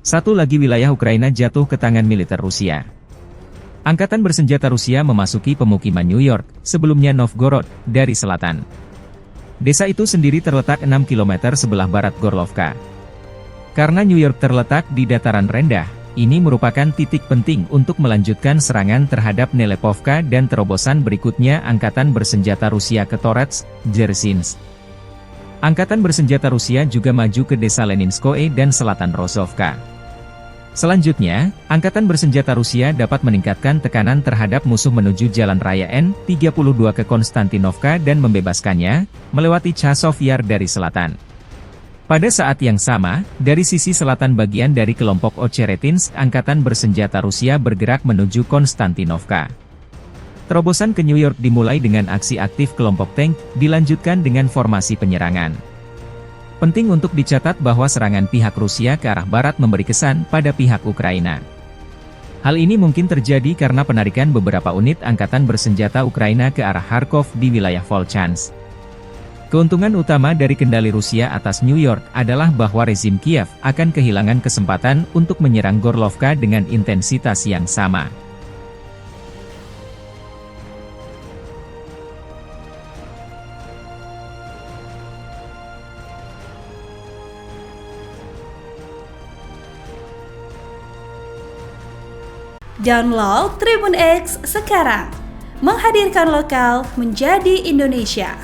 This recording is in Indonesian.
Satu lagi wilayah Ukraina jatuh ke tangan militer Rusia. Angkatan bersenjata Rusia memasuki pemukiman New York, sebelumnya Novgorod, dari selatan. Desa itu sendiri terletak 6 km sebelah barat Gorlovka. Karena New York terletak di dataran rendah, ini merupakan titik penting untuk melanjutkan serangan terhadap Nelepovka dan terobosan berikutnya Angkatan bersenjata Rusia ke Torets, Dzerzhinsk. Angkatan bersenjata Rusia juga maju ke desa Leninskoe dan selatan Rozovka. Selanjutnya, Angkatan bersenjata Rusia dapat meningkatkan tekanan terhadap musuh menuju Jalan Raya N32 ke Konstantinovka dan membebaskannya, melewati Chasov Yar dari selatan. Pada saat yang sama, dari sisi selatan bagian dari kelompok Ocheretinsk, Angkatan bersenjata Rusia bergerak menuju Konstantinovka. Terobosan ke New York dimulai dengan aksi aktif kelompok tank, dilanjutkan dengan formasi penyerangan. Penting untuk dicatat bahwa serangan pihak Rusia ke arah barat memberi kesan pada pihak Ukraina. Hal ini mungkin terjadi karena penarikan beberapa unit Angkatan bersenjata Ukraina ke arah Kharkov di wilayah Volchansk. Keuntungan utama dari kendali Rusia atas New York adalah bahwa rezim Kiev akan kehilangan kesempatan untuk menyerang Gorlovka dengan intensitas yang sama. Download Tribun X sekarang, menghadirkan lokal menjadi Indonesia.